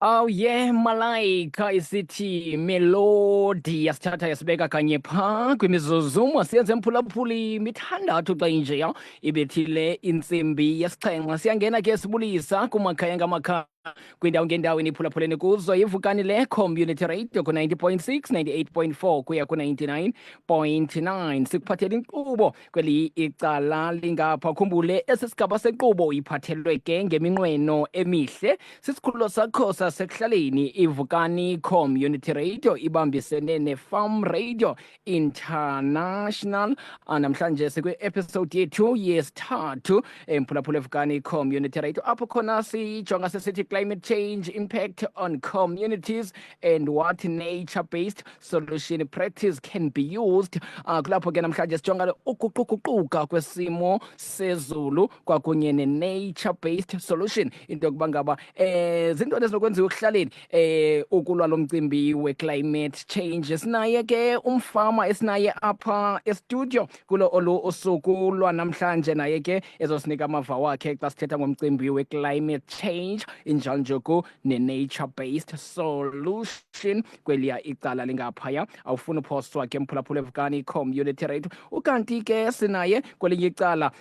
Oh yeah, Malaika isithi melody yasithatha yasibeka kanye phaa kwimizuzu masiyenze mphulaphuli mithandathu xa injeya ibethile intsimbi yesixhenxe siyangena ke sibulisa kumakhaya ngamakhaya kwindawo ngendawo eniphulaphuleni kuzo yivukani le community radio ku-90.6 98.4 kuya ku-99.9 sikuphathela inkqubo kweli icala lingapha khumbule esi sigaba senkqubo iphathelwe ke ngeminqweno emihle sisikhululo sakho sasekuhlaleni ivukani community radio ibambisene ne-farm radio international namhlanje sikwi-episode yethu yesithathu emphulaphula evukani community radio apho khona sijonga sesithi climate change impact on communities and what nature-based solution practice can be used. Kulapho ke namhlanje sijonga ukuquququka kwesimo sezulu kwakunye ne-nature-based solution into yokuba ngaba zintoni ezinokwenziwa ekuhlaleni ukulwa lo mcimbi we-climate change. Sinaye ke umfama esinaye apha estudio kulo olu usuku lwanamhlanje naye ke ezosinika amava wakhe xa sithetha ngomcimbi we-climate change injalo njoku ne-nature-based solution kweliya icala lingaphaya awufuna uphostwa ke mphulaphula evukani community radio. Ukanti ke sinaye kwelinye icala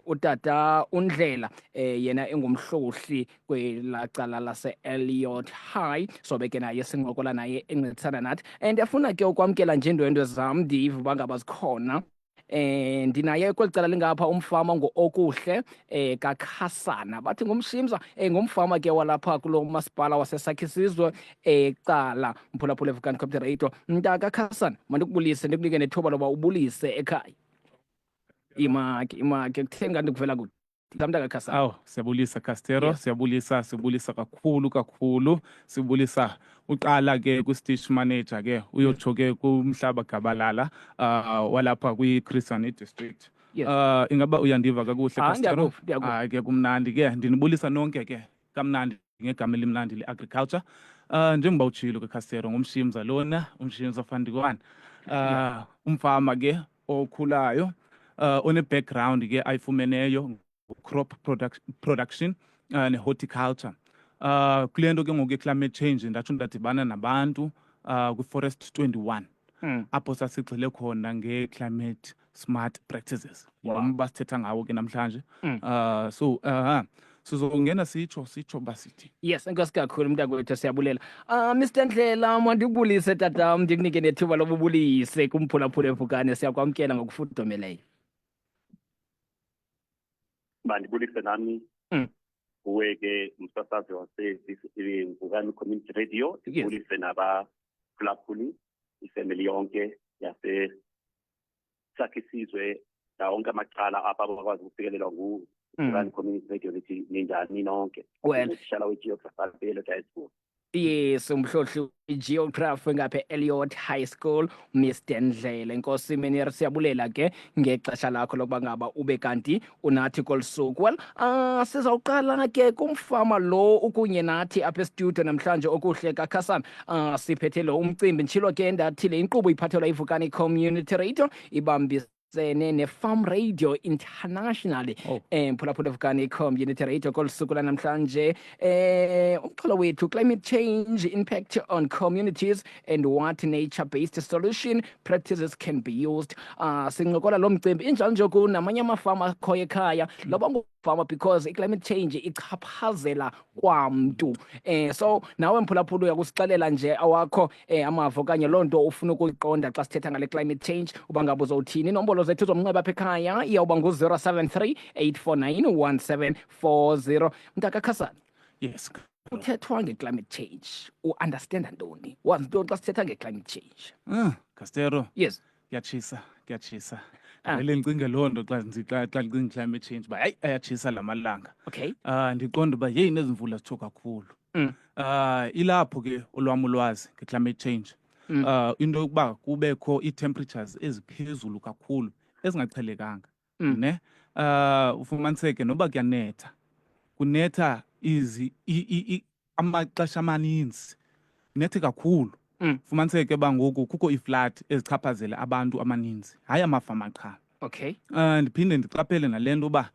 utata uNdlela yena engumhlohli kwela cala lase-Elliot High sobe ke naye sincokola naye encedisana nathi and afuna ke ukwamkela nje iindwendwe zam ndiva uba ngaba zikhona ndinaye kweli cala lingapha umfama ngo-okuhle kaKhasana bathi ngumshimza ngumfama ke walapha kulo masipala wasesakhisizwe cala mphulaphula evukani community radio. Mntaka Khasana mandikubulise ndikunike nethuba loba ubulise ekhaya. Imake kutheni kanti kuvela kude mntaka Khasana? Awu, siyabulisa Castero, Yes. siyabulisa kakhulu. Sibulisa uqala ke ku-stage manager ke uyotsho ke kumhlaba Gabalala walapha kwi-Chrisani district. Yes. Ingaba uyandiva kakuhle Castero? Ndiyakuva. Ke kumnandi ke ndinibulisa nonke ke kamnandi ngegama elimnandi le-agriculture. Njengoba utshilo ke Castero ngumshimza lona, umshimza Fandikwana. Umfama ke okhulayo one-background ke ayifumeneyo crop production ne-horticulture. Kule nto ke ngoku climate change ndatsho ndadibana nabantu kwi-Forest 21 apho sasigxile khona nge-climate smart practices. Yilomba sithetha ngawo ke namhlanje. Sizongena sitsho basithi. Yes, enkosi kakhulu mntakwethu siyabulela. Mr Ndlela mandikubulise tatam ndikunike nethuba lobubulise kumphulaphula evukani siyakwamkela ngokufudumeleyo. Bandibulise nami kuwe ke umsasazi wase-Vukani Community Radio, ndibulise nabaphulaphuli ifamily yonke yase-Sakhisizwe nawonke amacala apha abakwazi ukufikelelwa nguVukani Community Radio lithi ninjani nonke. Well, Shala we-geography e-Elliot High School. yes, umhlohli geography ngapha Elliot High School Mr Ndlela. Inkosi meneri siyabulela ke ngexesha lakho lokuba ngaba ube kanti unathi kolusuku. Well, sizawuqala ke kumfama lo ukunye nathi apha estudio namhlanje okuhle kaKhasana. Siphethe lo umcimbi nditshilo ke ndathi le inkqubo iphathelwa ivukani Community Radio ibambisene ne-farm radio international mphulaphula evukani community radio kolusuku lanamhlanje umxholo wethu climate change impact on communities and what nature-based solution practices can be used. Sincokola lo mcimbi injalo nje namanye amafama akhoyo ekhaya loba ngufama because i-climate change ichaphazela kwamntu so nawe mphulaphula uyakusixelela nje awakho amava okanye loo nto ufuna ukuyiqonda xa sithetha ngale climate change uba ngaba uzowuthini. Inombolo zethu zomnxeba apha ekhaya iyawuba ngu-073 849 1740. Mntaka Khasana, Yes. kuthethwa nge-climate change u-understanda ntoni? Wazi ntoni xa sithetha nge-climate change? Castero. Yes. Kuyatshisa. Vele ngicinge loo nto xa ndicinga climate change uba hayi ayatshisa la malanga. Okay. Ndiqonda uba yeyi nezimvula zitsho kakhulu. Ilapho ke olwam ulwazi nge-climate change. Into yokuba kubekho ii-temperatures eziphezulu kakhulu ezingaqhelekanga ne ufumaniseke noba kunetha amaxesha amaninzi nethe kakhulu. Fumaniseke uba ngoku kukho ii-flood ezichaphazela abantu amaninzi hayi amafama qha. Okay. Ndiphinde ndiqaphele nale nto uba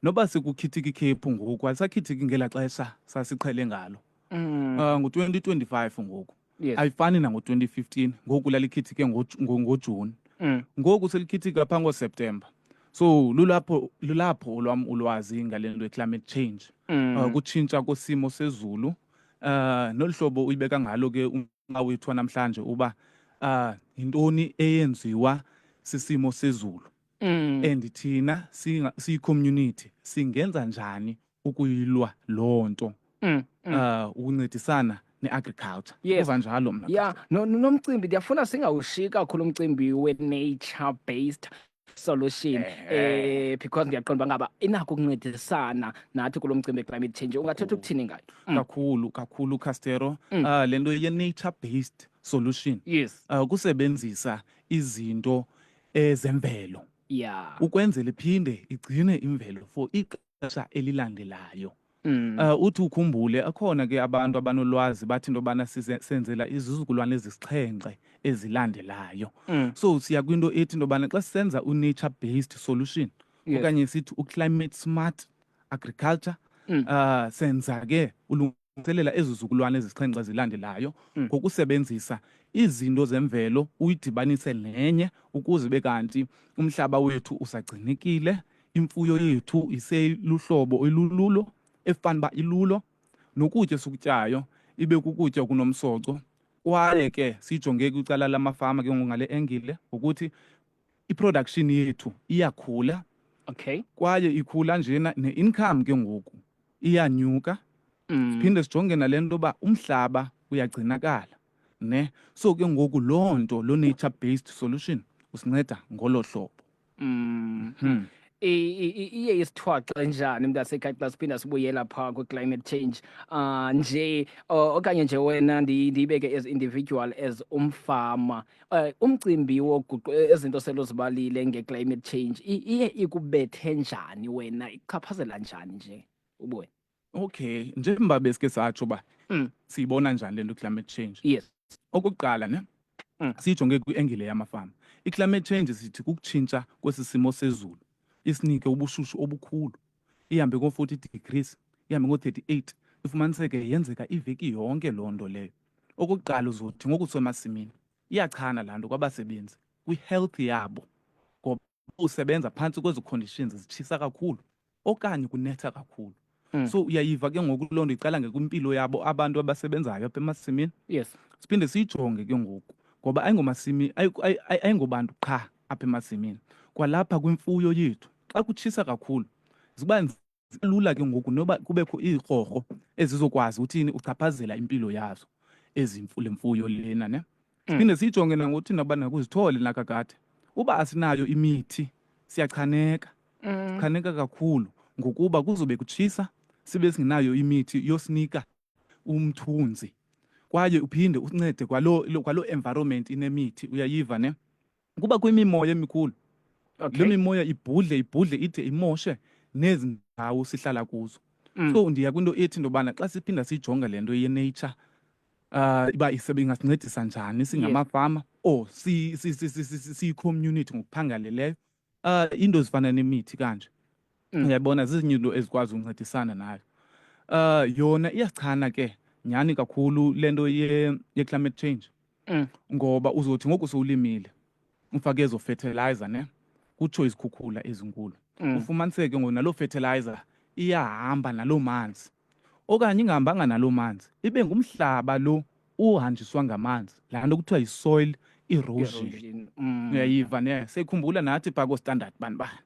noba sekukhithika ikhephu ngoku alisakhithiki ngelaa xesha sasiqhele ngalo. ngo-2025 ngoku Yes. ayifani nango-2015 ngoku lalikhithike ngoJuni. Ngoku selikhithika phaa ngoSeptember. So lulapho olwam ulwazi ngale nto ye-climate change. Kutshintsha kwesimo sezulu. Nolu hlobo uyibeka ngalo ke unqa wethu namhlanje uba yintoni eyenziwa sisimo sezulu. And thina siyi-community singenza njani ukuyilwa loo nto ukuncedisana ne-agriculture. Yes. Kuva njalo mna. Yeah, nomcimbi ndiyafuna singawushiyi kakhulu umcimbi we-nature based solution because ngiyaqonda uba ngaba inako ukuncedisana nathi kulo mcimbi we-climate change. Ungathetha ukuthini ngayo? Kakhulu Castero. Le nto ye-nature based solution. Yes. Kusebenzisa izinto ezemvelo. Yeah. Ukwenzela iphinde igcine imvelo for ixesha elilandelayo. Uthi ukhumbule akhona ke abantu abanolwazi bathi into yobana senzela izizukulwane ezisixhenxe ezilandelayo. So siya kwinto ethi into yobana xa sisenza u-nature based solution okanye sithi u-climate smart agriculture, senza ke ulungiselela ezizukulwane ezisixhenxe ezilandelayo ngokusebenzisa izinto zemvelo uyidibanise nenye ukuze bekanti umhlaba wethu usagcinekile, imfuyo yethu iseluhlobo olululo efanele uba ilulo, nokutya esikutyayo ibe kukutya okunomsoco. Kwaye ke sijonge kwicala lamafama ke ngale engile ukuthi i-production yethu iyakhula. Okay. Kwaye ikhula njena ne-income ke ngoku iyanyuka. Siphinde sijonge nale nto yoba umhlaba uyagcinakala. So ke ngoku loo nto lo nature based solution usinceda ngolo hlobo. Iye isithwaxe njani mntasekhaya xa siphinda sibuyela phaa kwi-climate change nje okanye nje wena ndiyibeke as individual as umfama umcimbi ezinto selozibalile nge-climate change iye ikubethe njani wena, ichaphazela njani nje ubuwena? Okay, njengoba besike satsho uba siyibona njani le nto climate change. Yes. Okokuqala siyijonge kwi-engile yamafama. I-climate change sithi kukutshintsha kwesi simo sezulu isinike ubushushu obukhulu, ihambe ko-40 degrees, ihambe ngo-38, ifumaniseke yenzeka iveki yonke loo nto leyo. Okokuqala uzothi ngoku semasimini iyachana laa nto kwabasebenzi kwi-health yabo ngoba usebenza phantsi kwezo conditions zitshisa kakhulu okanye kunetha kakhulu. So uyayiva ke ngoku loo nto iqala ngekwimpilo yabo abantu abasebenzayo apha emasimini. Yes. Siphinde siyijonge ke ngoku ngoba ayingobantu qha apha emasimini, kwalapha kwimfuyo yethu xa kutshisa kakhulu ziba lula ke ngoku noba kubekho iirhorho ezizokwazi uthini uchaphazela impilo yazo le mfuyo lena. Siphinde siyijonge nangokuthi nabana kuzithole nakakade uba asinayo imithi siyachaneka, sichaneka kakhulu ngokuba kuzobe kutshisa sibe singenayo imithi yosinika umthunzi. Kwaye uphinde usincede kwalo environment inemithi, uyayiva kuba kwimimoya emikhulu. Okay. Le mimoya ibhudle ide imoshe nezi ndawo sihlala kuzo. So ndiya kwinto ethi into yobana xa siphinda siyijonga le nto ye-nature iba ingasincedisa njani singamafama or siyi-community ngokuphangaleleyo, into ezifana nemithi kanje. Uyabona zizinye into ezikwazi ukuncedisana nayo. Yona iyasichana ke nyhani kakhulu le nto ye-climate change ngoba uzothi ngoku sowulimile ufake ezo fertilizer kutsho izikhukhula ezinkulu. Ufumaniseke ngoku naloo fertilizer iyahamba naloo manzi okanye ingahambanga naloo manzi ibe ngumhlaba lo uhanjiswa ngamanzi, laa nto kuthiwa yi-soil erosion. Uyayiva sekhumbula nathi phaa ko-standard banibani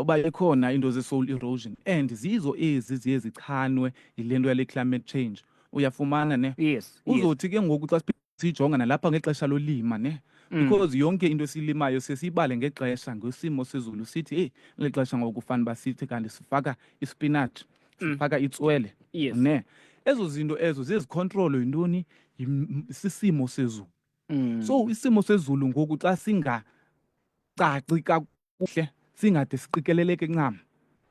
uba ikhona into ze-soil erosion and zizo ezi ziye zichanwe yile nto yale climate change. Uyafumana Yes. uzothi ke ngoku xa siyijonga nalapha ngexesha lolima because yonke into esilimayo sesiyibale ngexesha ngesimo sezulu sithi hey ngeli xesha ngoku ufana uba sithi kanti sifaka ispinatshi, sifaka itswele. Yes. Ezo zinto ezo zizikhontrolwe yintoni? Sisimo sezulu. So isimo sezulu ngoku xa singacaci kakuhle singade siqikeleleke ncam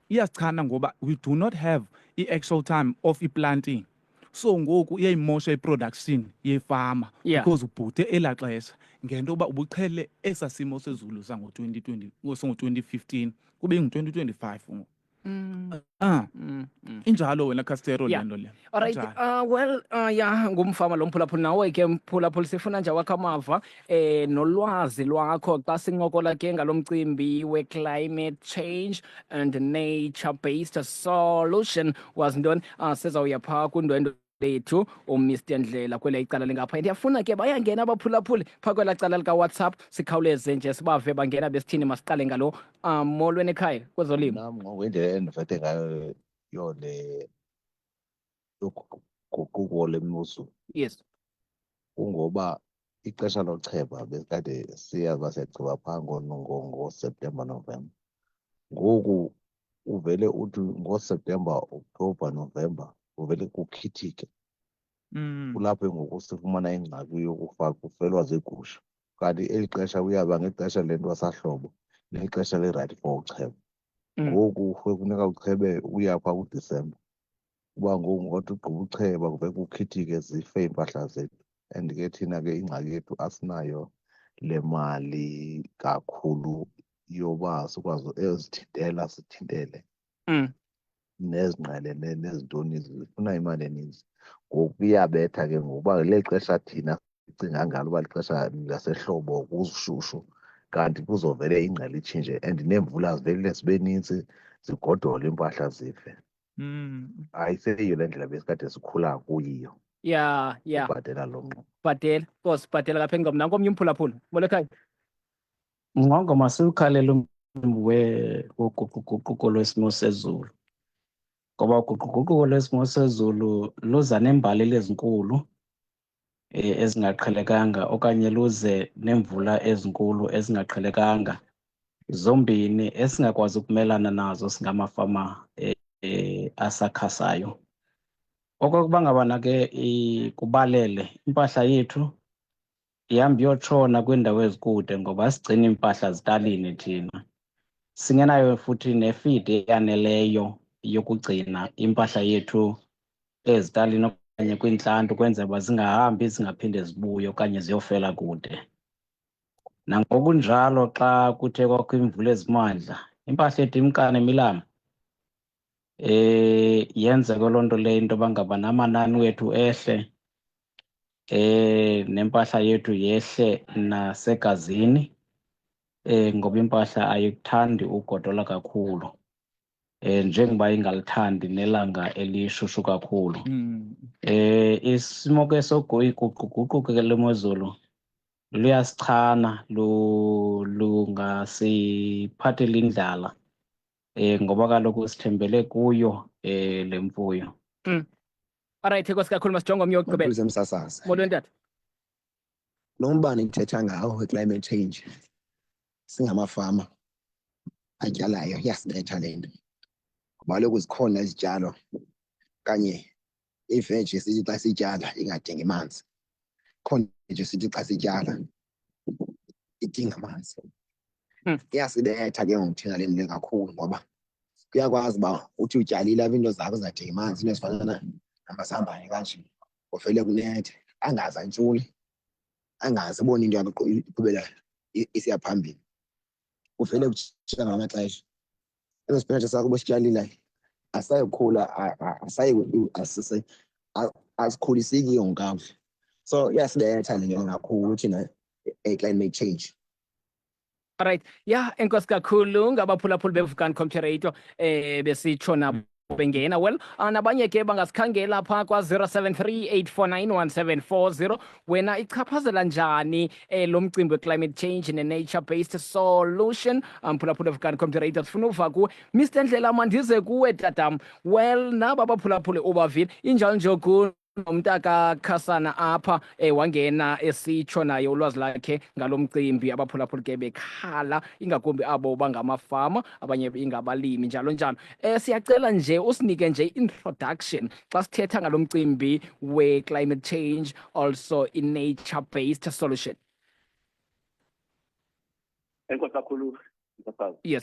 iyasichana ngoba we do not have i-actual time of i-planting. So ngoku iyayimosha i-production yefama because ubhude elaa xesha ngento yoba ubuqhele esa simo sezulu sango-2015 kube ngu-2025 ngoku. Injalo wena Castero Yeah. lento le. Alright, Injalo. well, yeah, ngumfama lo mphulaphuli nawe ke mphulaphuli sifuna nje wakho amava nolwazi lwakho xa sincokola ke ngalo mcimbi we-climate change and nature-based solution. Wazi ntoni? Sizawuya phaa kundwendwe lethu uMr Ndlela kwele icala lingapha. Ndiyafuna ke bayangena abaphulaphuli phaa kwelaa cala lika-WhatsApp, sikhawuleze nje sibave bangena besithini. Masiqale ngalo molweni ekhaya kwezolimo. Nam ngendlela endivethe ngayo yole yoguquko lemozulu Yes. kungoba ixesha locheba besikade siyazi siyacheba phaa ngoSeptemba, November. Ngoku uvele uthi ngoSeptemba, October, November uvele kukhithike. Kulapho ngoku sifumana ingxaki yokufa kufelwa ziigusha. Kanti eli xesha uyaba ngexesha lentwasahlobo nexesha le-right for ucheba. Ngoku funeka uchebe uya phaa kuDisemba. Kuba ngoku ngothi ugqiba ucheba kuvele kukhithike zife iimpahla zethu. And ke thina ke ingxaki yethu asinayo le mali kakhulu yoba sikwazi ezithintela sithintele nezingqelene nezintoni zifuna imali eninzi. Ngoku iyabetha ke ngokuba ngeli xesha thina sicinga ngalo uba lixesha lasehlobo kushushu kanti kuzovele ingqele itshintshe and neemvula zivelile zibe nintsi zigodole iimpahla zife. Ayiseyiyo le ndlela besikade sikhula kuyiyo Yeah. ubhatela lo ngqo. Bhatela, Nkosi, bhatela kapha engqondo. Nanko omnye umphulaphuli. Molo ekhaya. Ngqongo masiwukhalele umcimbi woguquguquko lwesimo sezulu, ngoba uguquguquko lwesimo sezulu luza neembalela ezinkulu ezingaqhelekanga okanye luze neemvula ezinkulu ezingaqhelekanga, zombini esingakwazi ukumelana nazo singamafama asakhasayo. Okokuba ngabana ke kubalele impahla yethu ihamba iyotshona kwiindawo ezikude ngoba sigcina iimpahla zitalini thina. Singenayo futhi nefidi eyaneleyo yokugcina impahla yethu ezitalini okanye kwintlanto ukwenzela uba zingahambi zingaphinde zibuye okanye ziyofela kude. Nangokunjalo xa kuthe kwakho iimvula ezimandla, impahla yethu imkane emilama, yenze ke loo nto leyo into yoba ngaba namanani wethu ehle, nempahla yethu yehle nasegazini, ngoba impahla ayikuthandi ugodola kakhulu, njengoba ingalithandi nelanga elishushu kakhulu. Isimo ke iguquguquko ke lemozulu luyasichana, lungasiphathela indlala, ngoba kaloku sithembele kuyo le mfuyo. Alright, Nkosi kakhulu. Masijonge omnye wokugqibela. Maphuliza emsasasa. Molweni tata. Lo mbane ndithetha ngawo we-climate change singamafama atyalayo iyasibetha le nto, ngoba kaloku zikhona izityalo okanye iveji esithi xa sityala ingadingi manzi, khona nje sithi xa sityala idinga amanzi. Iyasibetha ke ngoku thina le nto kakhulu, ngoba kuyakwazi uba uthi utyalile apha into zakho zingadingi manzi, into ezifana namazambane kanje, uvele kunethe angazi antshuli, angazi abone into yakho iqhubela isiya phambili, uvele kutshintsha ngamaxesha. Eso sipinatshi sakho bosityalile asayokhula, asikhuliseki kakuhle. So iyasibetha le nto kakhulu thina climate change. Alright, yeah, enkosi kakhulu ngabaphulaphuli beVukani Computer besitsho nabo bengena. Well, nabanye ke bangasikhangela phaa kwa-073 wena ichaphazela njani lo mcimbi we-climate change ne-nature-based solution. Mphulaphuli weVukani Computer sifuna uva kuwe. Mr Ndlela, mandize kuwe tatam. Well, naba baphulaphuli ubavile injalo nje nomntaka Khasana apha wangena esitsho naye ulwazi lakhe ngalo mcimbi. Abaphulaphuli ke bekhala, ingakumbi abo bangamafama, abanye ingabalimi njalo njalo. Siyacela nje usinike nje introduction xa sithetha ngalo mcimbi we-climate change also i-nature-based solution. Enkosi kakhulu msasazi. Yes,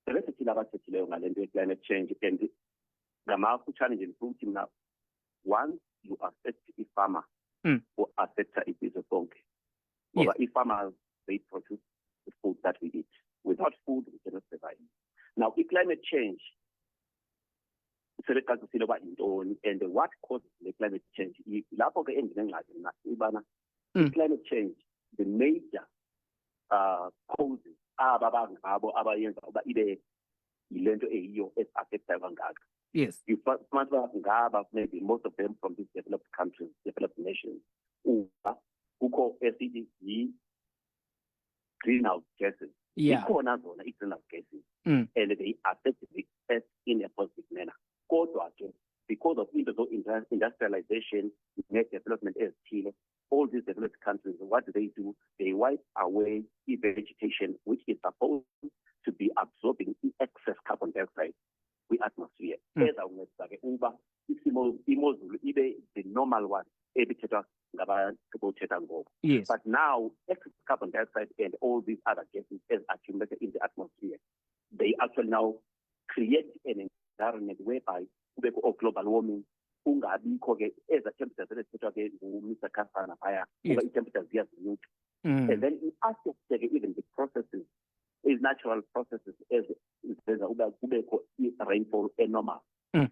sebesithile abathethileyo ngale nto ye-climate change, and ngamafutshane nje ukuthi mna once you affect i-farmer u-affecta ibizwe bonke, ngoba i-farmers, they produce the food that we eat. Without food we cannot survive. Now, climate change, sebecacisile uba yintoni and what causes the climate change. Lapho ke endinengxaki mna ibana climate change, the major causes abangabo abayenza uba ibe yilento eyiyo esaffectayo kangaka. Yes. You find ngaba maybe most of them from these developed countries, developed nations, kukho esithi greenhouse gases. Yeah. Ikhona zona i-greenhouse gases and they affect the earth in a positive manner. Kodwa ke because of industrialization, net development ezithile, all these developed countries, what do? They wipe away the vegetation which is supposed to be absorbing the excess carbon dioxide with atmosphere. Uba imozulu ibe the normal one ebithethwa ngabathetha ngoku. Yes. But now excess carbon dioxide and all these other gases as accumulated in the atmosphere, they actually now create an environment whereby kubekho global warming, ungabikho ke eza temperatures ezithethwa ke nguMr. Kasana phaya, kuba i-temperatures ziyazinyuka. And then it affects even the processes, is natural processes as zenza uba kubekho rainfall enormal. And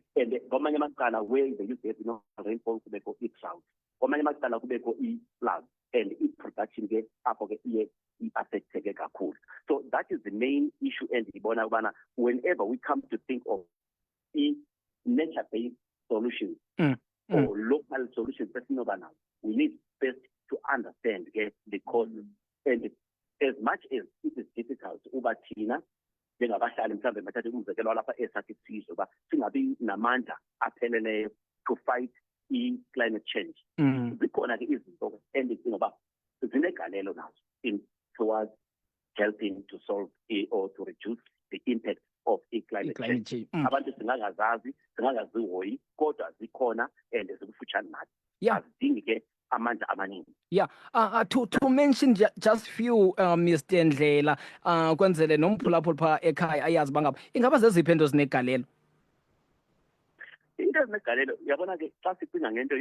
kwamanye amacala where they used to have rainfall kubekho i-drought. Kwamanye amacala kubekho i-flood and i-production ke apho ke iye i-affecteke kakhulu. So that is the main issue and ibona ubana whenever we come to think of nature-based solutions or local solutions, we need first to understand the causes. And as much as it is difficult, uba thina njengabahlali mhlawumbe mathathe umzekelo lapha esathi sizwe uba singabi namandla apheleleyo to fight climate change. Zikhona ke izinto endicinga uba zinegalelo nazo in towards helping to solve or to reduce the impact of climate change. Abantu singangazihoyi kodwa zikhona and zikufutshane nathi. Yeah. Azidingi ke amandla amaningi. Yeah, to mention just few, Mr. Ndlela, kwenzele nomphulaphula pha ekhaya ayazi bangaba ingaba zeziphi into zinegalelo. Into ezinegalelo uyabona ke xa sicinga ngento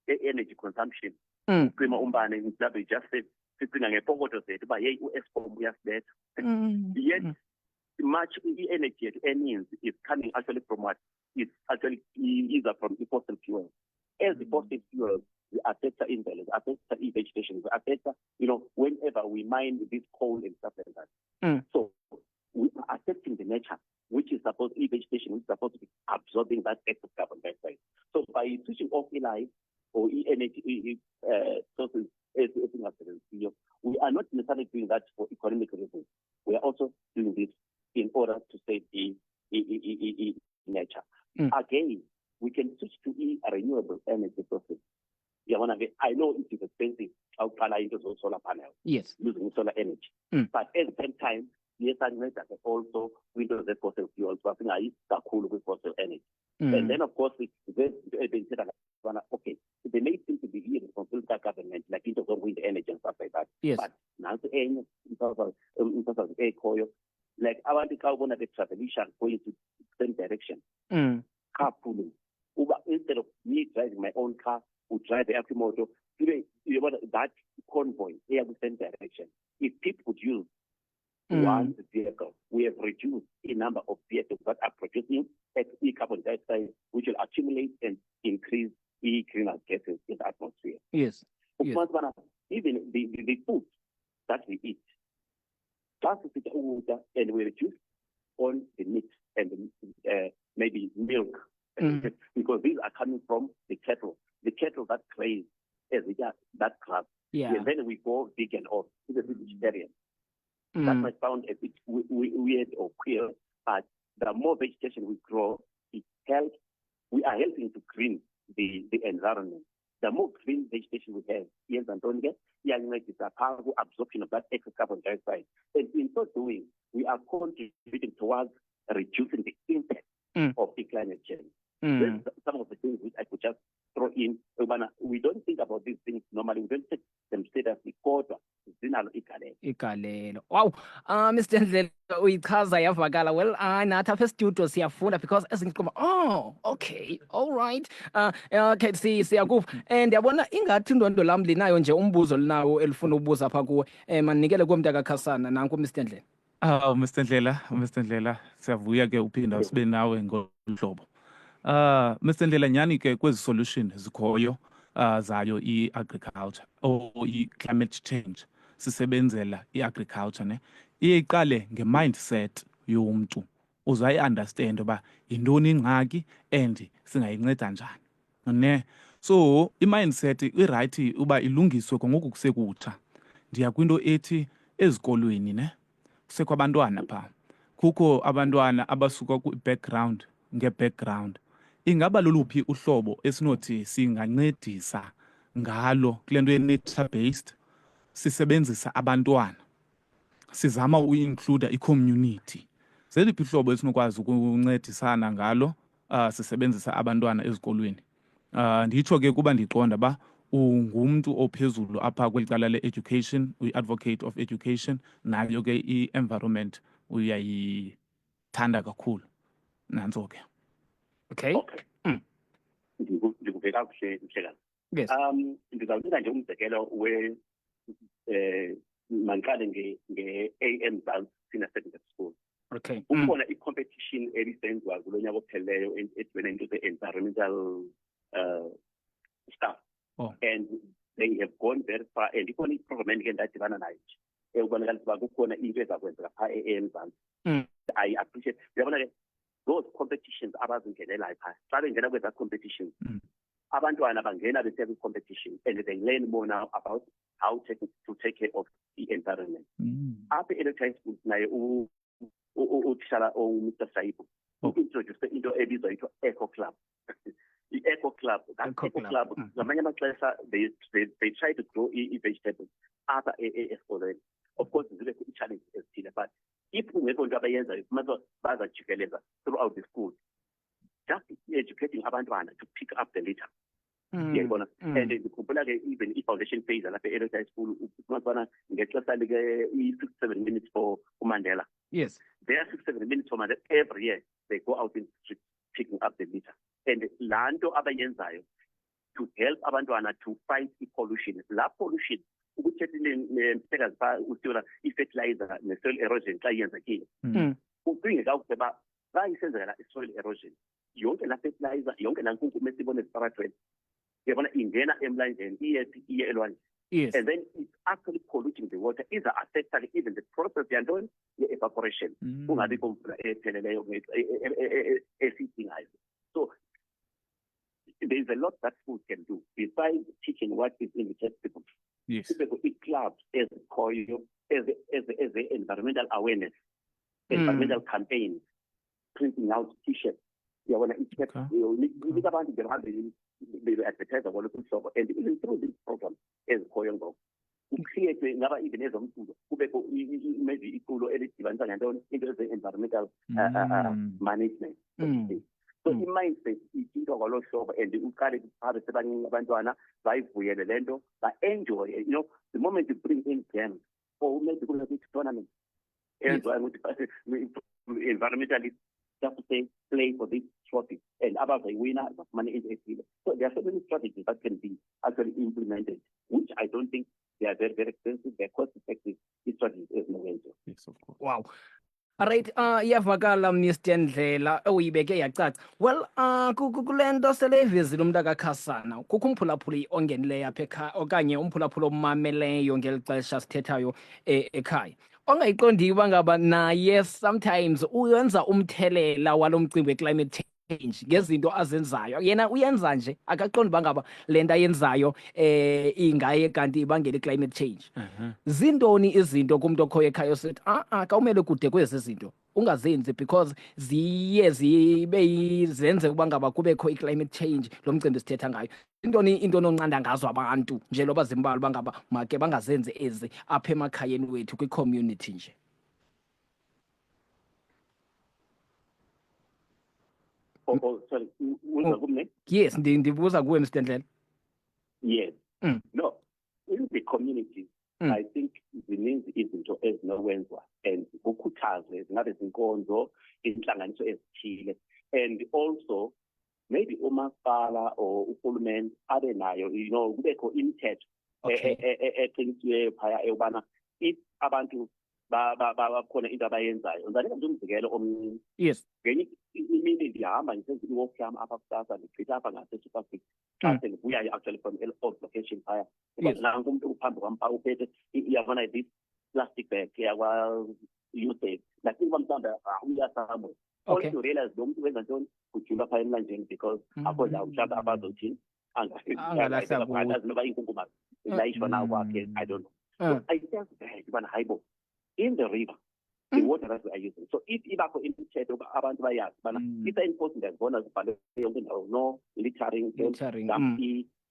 energy consumption, ucima umbane mhlawumbe just said sicinga ngepokotho zethu uba yeyi u-Eskom uyasibetha. Yet much energy yethu eninzi is coming actually from what? It's actually either from the fossil fuels. As the fossil fuels, we affect imbalance, affect vegetation, we affect, whenever we mine this coal and stuff like that. So we are affecting the nature, which is supposed vegetation, which is supposed to be absorbing that excess carbon dioxide. So by switching off light or energy sources, we are not necessarily doing that for economic reasons. We are also doing this in order to save the nature. Again, we can switch to a renewable energy sources. I know it is expensive to power into solar panels. Yes. Using solar energy. But at the same time, yes, I know that also windows and fossil fuels, but I use cool with fossil energy. And then, of course, okay, they may seem to be here from the government, like into wind energy and stuff like that. Yes. But now in terms of air coil, like I want to go on the travelation going to the same direction. Carpooling. Instead of me driving my own car, who drive the Akimoto, that convoy, they are the same direction. If people could use one vehicle, we have reduced the number of vehicles that are producing carbon dioxide, which will accumulate and increase the greenhouse gases in the atmosphere. Yes. Even the food that we eat, and we reduce on the meat and maybe milk, because these are coming from the cattle that graze that grass. Yeah. And then we go vegan or vegetarian. That might sound a bit weird or queer, but the more vegetation we grow, we are helping to green the environment. The more green vegetation we have, yes, and don't get, it's a powerful absorption of that excess carbon dioxide. And in so doing, we are contributing towards reducing the impact of the climate change. Some of the things which I could just throw in. We don't think about these things normally. We don't take them seriously. Wow, Mr. Ndlela uyichaza yavakala. Well, nathi apha studio siyafunda because ezinye okay, all right. Okay, siyakuva. And yabona ingathi indondo lam linayo nje umbuzo linawo elifuna ubuza apha kuwe. Manikele kuMntaka Khasana nanku Mr. Ndlela. Mr Ndlela, siyavuya ke uphinda sibe nawe ngohlobo. Mr Ndlela, nyani ke kwezi solution zikhoyo zayo i-agriculture or i-climate change sisebenzela i-agriculture ne iye iqale nge-mindset yomntu uzayi-understand uba yintoni ingxaki and singayinceda njani ne. So i-mindset irayithi uba ilungiswe kwangoku kusekutsha. Ndiya kwinto ethi ezikolweni ne kusekho abantwana phaa, kukho abantwana abasuka kwi-background nge-background. Ingaba loluphi uhlobo esinothi singancedisa ngalo kule nto ye-nature based sisebenzisa abantwana, sizama uincluda i-community? Zeliphi ihlobo esinokwazi ukuncedisana ngalo sisebenzisa abantwana ezikolweni? Nditsho ke kuba ndiqonda ba ungumntu ophezulu apha kweli cala le-education, uyi-advocate of education, nayo ke i-environment uyayithanda kakhulu. Nantso ke. Okay. Ndikuve kakuhle mhlekazi. Yes. Ndizawunika nje umzekelo mandiqale nge-AM Mzansi Senior Secondary School. Okay. Ukhona i-competition ebisenziwa kulo nyaka ophelileyo edibene nento ze-environmental stuff. Oh. And they have gone very far, and ikhona i-program ke ndadibana nayo nje ukubonakalisa uba kukhona into ezakwenzeka phaa e-AM Mzansi. I appreciate, uyabona ke those competitions abazingenelayo phaa, xa bengena kweza competitions, abantwana bangena besiya kwi-competition and they learn more now about how to take care of the environment. Apha e-Electra High School naye utitshala Mr. Saibu u-introduce into ebizwa yithiwa Eco Club. I-Eco Club, that Eco Club, ngamanye amaxesha they try to grow i-vegetables apha esikolweni. Of course zibe i-challenge ezithile, but if ungekho nto abayenzayo kumaza bazajikeleza throughout the school, just educating abantwana to pick up the litter. Yayibona, and ndikhumbula ke even i-foundation phase lapha e-Electra High School umasibana ngexesha like i-6-7 minutes for uMandela. Yes. There are 6-7 minutes for Mandela. Every year they go out in the street picking up the litter. And laa nto abayenzayo to help abantwana to fight i-pollution. La pollution ukuthethile mhlekazi phaa usiyona i-fertilizer ne-soil erosion xa iyenzekile. Ucinge kakuhle uba xa isenzekela i-soil erosion, yonke la fertilizer, yonke la nkunkuma esibone esiphakathweni, yabona ingena emlanjeni iye elwandle. Yes. And then it's actually polluting the water. Is affecting even the process yantoni ye-evaporation. Ungabikho mvula epheleleyo esidingayo. So there's a lot that schools can do besides teaching what is in the textbook. Yes. Clubs as environmental awareness, environmental campaigns, printing out t-shirts. You want to they advertise about it, and even through this program as Koyongo, who create never even as maybe equal into the environmental management. So in mindset, it's a lot of and the Ukari Paris Abandona, by Lendo, but enjoy, the moment you bring in games or maybe go to the tournament. And so I would environmentally just to say play for this trophy and about the winner of money in the. So there are so many strategies that can be actually implemented, which I don't think they are very, very expensive. They're cost effective. These strategies is no way. Yes, of course. Wow. Alright, iyavakala Mr. Ndlela uyibeke yacaca. Well, kule nto sele ivezile umntu akakhasana, kukho umphulaphuli ongenileyo apha ekhaya okanye umphulaphuli omameleyo ngeli xesha sithethayo ekhaya. Ongayiqondiyo uba ngaba naye sometimes uyenza umthelela walo mcimbi we-climate change ngezinto azenzayo. Yena uyenza nje akaqondi uba ngaba le nto ayenzayo ingaye kanti ibangela i-climate change. Zintoni izinto kumntu okhoyo ekhaya osithi kawumele kude kwezi zinto ungazenzi because ziye zenze uba ngaba kubekho i-climate change lo mcimbi sithetha ngayo. Intoni into ononcanda ngazo abantu nje loba zimbalwa uba ngaba make bangazenzi ezi apha emakhayeni wethu kwi-community nje? Sorry, yes, ndibuza kuwe Mr. Ndlela. Yes. No, in the community, I think zininzi izinto ezinokwenzwa and kukhuthazwe zingabe zinkonzo inhlanganiso ezithile, and also maybe umasipala or uhulumeni abe nayo kubekho imithetho eqinisiweyo phaya eyobana if abantu bakhona into abayenzayo ngizanika nje umzekelo omncinci. Yes. Ngenye imini ndihamba ngisenza i-walk yami apha kusasa ndichitha apha ngase-Superfix xa sendibuyayo actually from old location phaya nanku umntu uphambi kwam phaa uphethe iyabona this plastic bag yakwa-usave ndacinga uba mhlawumbe uyasamwe only to realize lo muntu wenza ntoni kujula phaa emlanjeni because akho ndawo mhlawumbe abazothini angazi noba iinkunkuma layishwa nawo kwakhe I don't know. So I just bad ubana hayi bo in the river the water that we are using. So if ibakho imithetho abantu bayazi bana isa-enforcing ndiyazibona zibhalwe yonke indawo no littering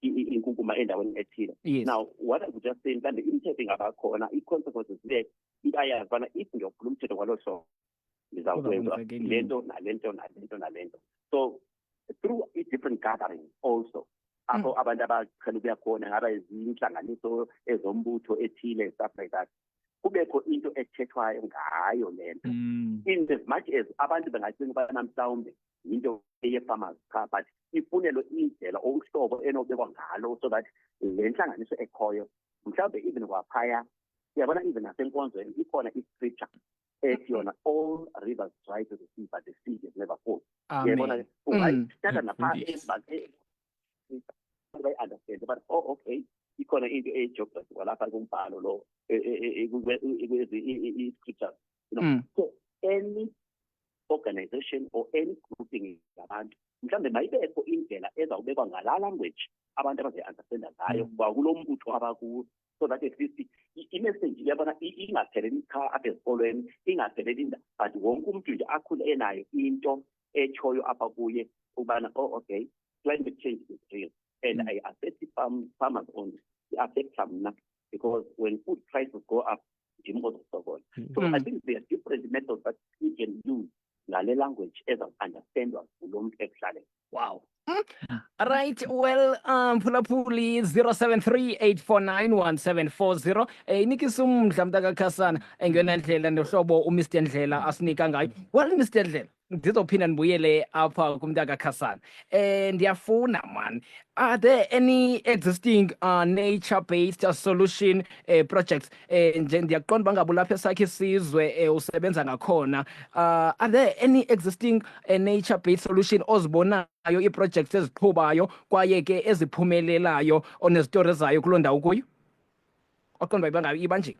inkunkuma endaweni ethile. Now what I would just say mhlawumbe imithetho ingabakhona i-consequences zibe ayazi bana if ngiyophula umthetho kwalo hlobo ndizawukwenza lento nalento. So through different gatherings also apho abantu abaqhela ukuya khona ngaba izinhlanganiso ezombutho ethile stuff like that kubekho into ethethwayo ngayo lento in as much as abantu bengacinga ubana mhlawumbe into eye-farmers cha but ifunelwe indlela uhlobo enobekwa ngalo so that le nhlanganiso ekhoyo mhlawumbe even kwaphaya siyabona even nasenkonzweni ikhona i-scripture ethi yona all rivers dry to the sea but the sea is never full. Siyabona ungayithatha naphaa understand but okay ikhona into egeography walapha kumbhalo lo i-scriptures so any organization or any grouping yabantu mhlawumbe mayibekho indlela ezawubekwa ngala language abantu abaze-understanda ngayo kwakulo mbutho abakuwo so that at least i-message yabona ingapheleli cha apha esikolweni ingapheleli but wonke umuntu nje akhule enayo into echoyo apha kuye ubana okay climate change is real and I affect farmers only. I affect them because when food prices go up, so I think there are different methods that we can use ngale language as I understand what long actually. Wow. All right. Well, Phulaphuli 0738491740. Inikisum mhlamda kaKhasana engena ndlela nohlobo uMr Ndlela asinika ngayo. Well, Mr Ndlela ndizophinda ndibuyele apha kumntaka Khasana. Ndiyafuna man. Are there any existing nature-based solution projects? Nje ndiyaqonda bangabe lapha esakhe isizwe usebenza ngakhona. Are there any existing nature-based solution ozibonayo i-projects eziqhubayo kwaye ke eziphumelelayo onezitori zayo kuloo ndawo kuyo? Oqonda bangabe ibanje?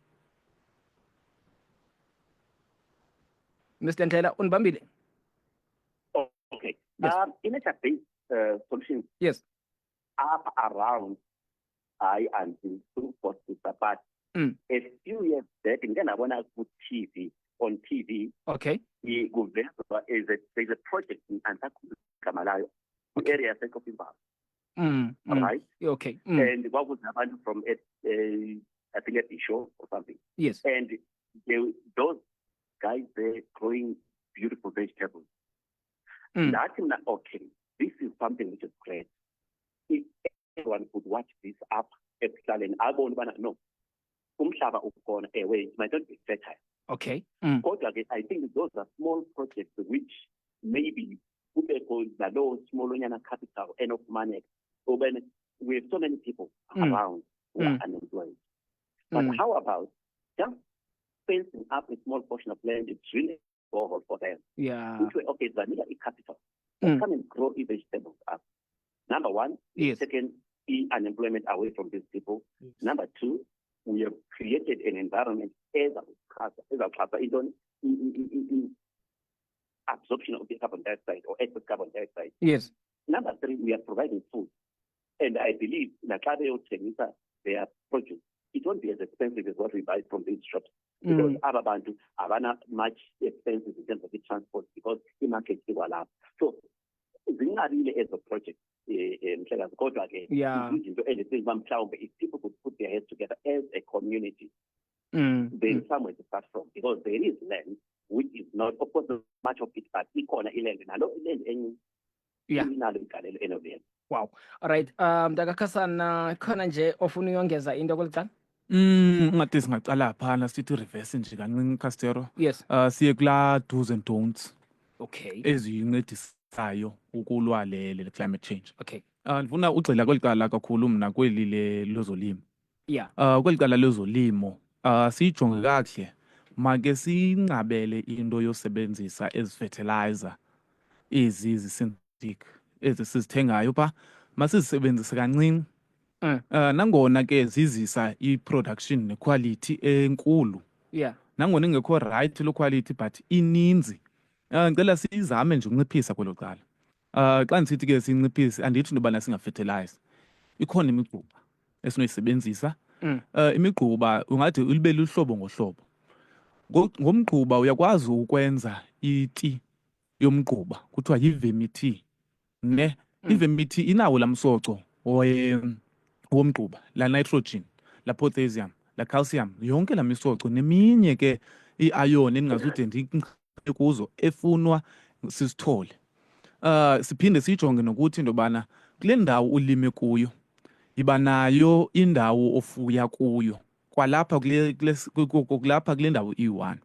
Mr Ndlela unibambile? Okay. Yes. Nature-based solutions. Yes. Up around until but a few years back, and then I want to put on TV. Okay. There's a project in Antakamalayo, the area of Zimbabwe. Right? Okay. And what would happen from I think at the show or something. Yes. And those guys, they're growing beautiful vegetables. That's not okay. This is something which is great. If everyone could watch this up at Stalin, I won't want to know. Umhlaba ukona away, it might not be fertile. Okay. I think those are small projects which maybe people that know small capital enough money. So when we have so many people around who are unemployed. But how about just fencing up a small portion of land? It's really for them. Yeah. Which way, okay, vanilla is capital. Come and grow vegetables up. Number one, second, unemployment away from these people. Number two, we have created an environment as a absorption of the carbon dioxide or excess carbon dioxide. Yes. Number three, we are providing food. And I believe their produce, it won't be as expensive as what we buy from these shops. Because other bantu are not much expensive in terms of the transport because the market is all up. So really as a project. Yeah. If people could put their heads together as a community, there is somewhere to start from because there is land which is not, of course, not much of it, but wow. All right. Khasana khona nje ofuna uyongeza into kweliqala? Ngathi singaqala phana sithi reverse nje kancinci Castero. Yes. Siye kula do's and don'ts. Okay. Ezincedisayo ukulwa le climate change. Okay. Ndifuna ugxila kwelicala kakhulu mna kweli lezolimo. Yeah. Kwelicala lezolimo sijonge kakuhle make siyinqabele into yosebenzisa ezi fertilizer synthetic sizithengayo pha masizisebenzise kancinci. Nangona ke zizisa i-production ne-quality enkulu. Yeah. Nangona ingekho right lo quality but ininzi. Ngicela sizame nje ukunciphisa kwelo cala. Xa ndisithi ke sinciphise andithi into yobana singafertilize. Ikhona imigquba esinoyisebenzisa. Imigquba ungathi libe luhlobo ngohlobo. Ngomgquba uyakwazi ukwenza iti yomgquba kuthiwa yi-vermi-tea. I-vermi-tea inawo lamsoco womgquba, la nitrogen, la potassium, la calcium, yonke la misoco neminye ke i-iron endingazude ndiqhe kuzo efunwa sisithole. Siphinde sijonge nokuthi into yobana kule ndawo ulime kuyo yiba nayo indawo ofuya kuyo kwalapha kule ndawo iyi-1.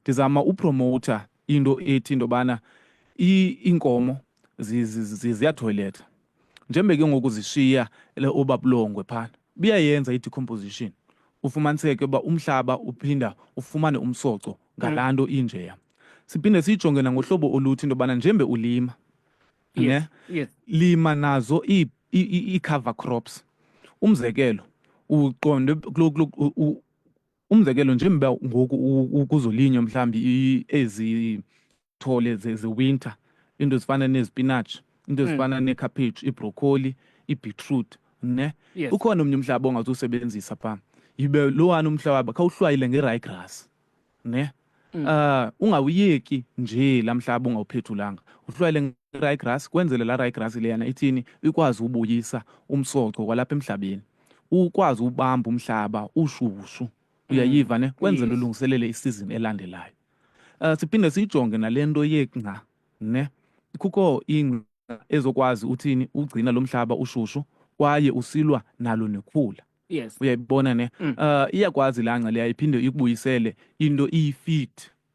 Ndizama upromota into ethi into yobana iinkomo ziyathoyiletha. Njembe ke ngoku zishiya obabulongwe phana biyayenza i-decomposition, ufumaniseke uba umhlaba uphinda ufumane umsoco ngalaa nto injeya. Siphinde siyijonge nangohlobo oluthi into yobana njembe ulima Yes. lima nazo i-cover crops. Umzekelo uqonde umzekelo njembe ngoku kuzolinywa mhlawumbi ezithole ze-winter, into ezifana nezipinatshi, into ezifana nekhaphetshu, ibroccoli, ibhitruthi, Yes. ukhona omnye umhlaba ongazusebenzisa pha. Yibe lowana umhlaba khawuhlwayile nge-ryegrass, ungawuyeki nje la mhlaba ungawuphethulanga. Uhlwayile nge-ryegrass kwenzele la ryegrass leyana ithini ikwazi ubuyisa umsoco kwalapha emhlabeni. Ukwazi ubamba umhlaba ushushu. Uyayiva kwenzele ulungiselele isizini elandelayo. Siphinde siyijonge nalento yengca, kukho ingca ezokwazi uthini ugcina lo mhlaba ushushu kwaye usilwa nalo nekhula. Yes. Uyayibona iyakwazi laa ngca leya iphinde ikubuyisele into iyi-feed